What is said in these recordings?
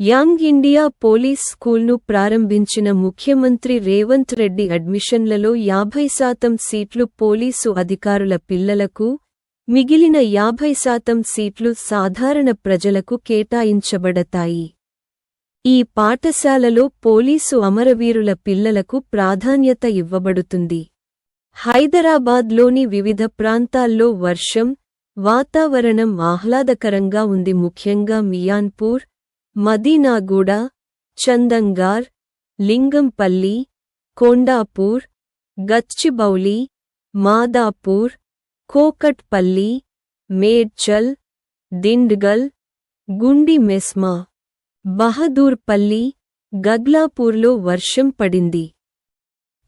Young India police స్కూల్ను ప్రారంభించిన ముఖ్యమంత్రి రేవంత్ రెడ్డి అడ్మిషన్లలో 50% సీట్లు పోలీసు అధికారుల పిల్లలకు, మిగిలిన 50% సీట్లు సాధారణ ప్రజలకు కేటాయించబడతాయి. ఈ పాఠశాలలో పోలీసు అమరవీరుల పిల్లలకు ప్రాధాన్యత ఇవ్వబడుతుంది. హైదరాబాద్లోని వివిధ ప్రాంతాల్లో వర్షం, వాతావరణం ఆహ్లాదకరంగా ఉంది. ముఖ్యంగా మియాన్పూర్, మదీనాగూడ, చందంగార్, లింగంపల్లి, కొండాపూర్, గచ్చిబౌలి, మాదాపూర్, కోకట్పల్లి, మేడ్చల్, దిండ్గల్, గుండి మెస్మా, బహదూర్పల్లి, గగ్లాపూర్లో వర్షం పడింది.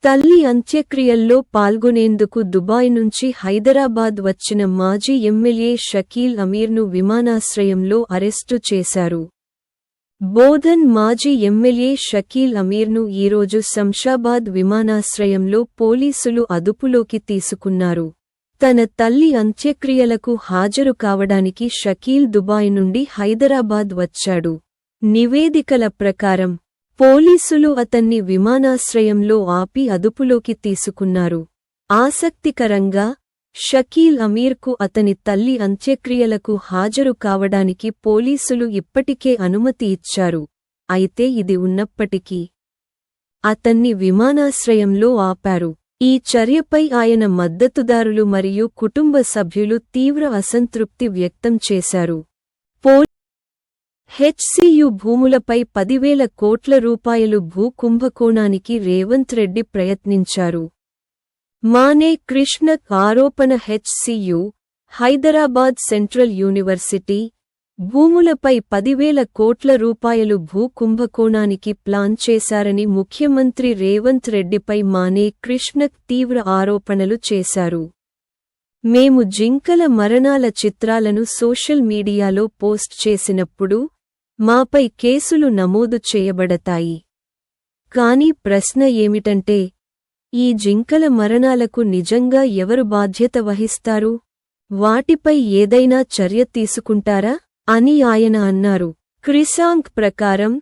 తల్లి అంత్యక్రియల్లో పాల్గొనేందుకు దుబాయ్ నుంచి హైదరాబాద్ వచ్చిన మాజీ ఎమ్మెల్యే షకీల్ అమీర్ను విమానాశ్రయంలో అరెస్టు చేశారు. బోధన్ మాజీ ఎమ్మెల్యే షకీల్ అమీర్ను ఈరోజు శంషాబాద్ విమానాశ్రయంలో పోలీసులు అదుపులోకి తీసుకున్నారు. తన తల్లి అంత్యక్రియలకు హాజరు కావడానికి షకీల్ దుబాయ్ నుండి హైదరాబాద్ వచ్చాడు. నివేదికల ప్రకారం పోలీసులు అతన్ని విమానాశ్రయంలో ఆపి అదుపులోకి తీసుకున్నారు. ఆసక్తికరంగా, షకీల్ అమీర్కు అతని తల్లి అంత్యక్రియలకు హాజరు కావడానికి పోలీసులు ఇప్పటికే అనుమతి ఇచ్చారు. అయితే ఇది ఉన్నప్పటికీ అతన్ని విమానాశ్రయంలో ఆపారు. ఈ చర్యపై ఆయన మద్దతుదారులు మరియు కుటుంబ సభ్యులు తీవ్ర అసంతృప్తి వ్యక్తం చేశారు. హెచ్సియు భూములపై 10,000 కోట్ల రూపాయలు భూ కుంభకోణానికి రేవంత్ రెడ్డి ప్రయత్నించారు. మానే కృష్ణక్ ఆరోపణ హెచ్సియు, హైదరాబాద్ సెంట్రల్ యూనివర్సిటీ భూములపై 10,000 కోట్ల రూపాయలు భూ కుంభకోణానికి ప్లాన్ చేశారని ముఖ్యమంత్రి రేవంత్ రెడ్డిపై మానే కృష్ణక్ తీవ్ర ఆరోపణలు చేశారు. మేము జింకల మరణాల చిత్రాలను సోషల్ మీడియాలో పోస్ట్ చేసినప్పుడు మాపై కేసులు నమోదు చేయబడతాయి. కానీ ప్రశ్న ఏమిటంటే, ఈ జింకల మరణాలకు నిజంగా ఎవరు బాధ్యత వహిస్తారు? వాటిపై ఏదైనా చర్య తీసుకుంటారా అని ఆయన అన్నారు. క్రిసాంక్ ప్రకారం,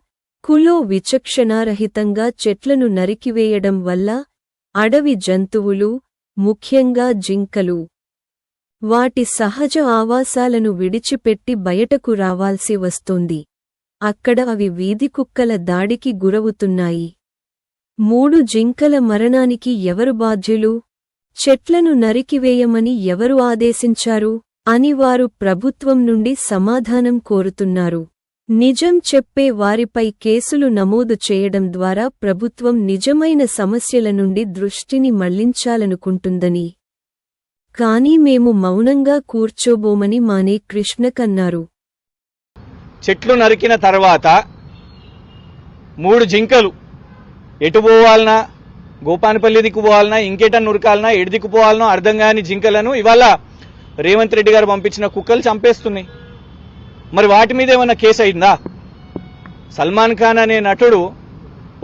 కులో విచక్షణారహితంగా చెట్లను నరికివేయడం వల్ల అడవి జంతువులు, ముఖ్యంగా జింకలు, వాటి సహజ ఆవాసాలను విడిచిపెట్టి బయటకు రావాల్సి వస్తోంది. అక్కడ అవి వీధి కుక్కల దాడికి గురవుతున్నాయి. 3 జింకల మరణానికి ఎవరు బాధ్యులు? చెట్లను నరికివేయమని ఎవరు ఆదేశించారు అని వారు ప్రభుత్వం నుండి సమాధానం కోరుతున్నారు. నిజం చెప్పే వారిపై కేసులు నమోదు చేయడం ద్వారా ప్రభుత్వం నిజమైన సమస్యల నుండి దృష్టిని మళ్లించాలనుకుంటుందని. కానీ మేము మౌనంగా కూర్చోబోమని మానే కృష్ణక్ అన్నారు. చెట్లు నరికిన తర్వాత 3 జింకలు ఎటు పోవాలనా, గోపానపల్లి దిక్కు పోవాలనా, ఇంకేటా నురకాలనా, ఎటు దిక్కు పోవాలనో అర్థం కాని జింకలను ఇవాళ రేవంత్ రెడ్డి గారు పంపించిన కుక్కలు చంపేస్తున్నాయి. మరి వాటి మీద ఏమన్నా కేసు అయిందా? సల్మాన్ ఖాన్ అనే నటుడు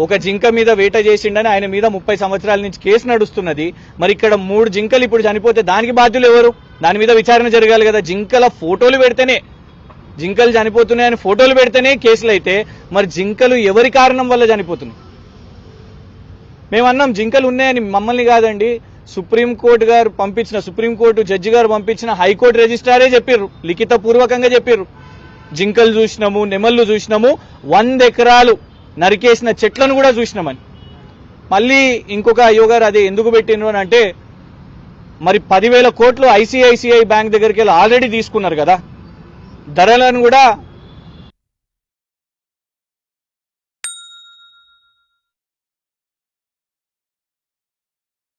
ఒక జింక మీద వేట చేసిండని ఆయన మీద 30 సంవత్సరాల నుంచి కేసు నడుస్తున్నది. మరి ఇక్కడ 3 జింకలు ఇప్పుడు చనిపోతే దానికి బాధ్యులు ఎవరు? దాని మీద విచారణ జరగాలి కదా. జింకల ఫోటోలు పెడితేనే, జింకలు చనిపోతున్నాయని ఫోటోలు పెడితేనే కేసులు అయితే మరి జింకలు ఎవరి కారణం వల్ల చనిపోతున్నాయి? మేమన్నాం జింకలు ఉన్నాయని, మమ్మల్ని కాదండి, సుప్రీంకోర్టు జడ్జి గారు పంపించిన హైకోర్టు రిజిస్ట్రారే చెప్పారు, లిఖితపూర్వకంగా చెప్పారు. జింకలు చూసినాము, నెమళ్ళు చూసినాము, 100 ఎకరాలు నరికేసిన చెట్లను కూడా చూసినామని. మళ్ళీ ఇంకొక అయ్యో గారు అదే ఎందుకు పెట్టినరు అని అంటే, మరి 10,000 కోట్లు ఐసిఐసిఐ బ్యాంక్ దగ్గరికి వెళ్ళి ఆల్రెడీ తీసుకున్నారు కదా, ధరలను కూడా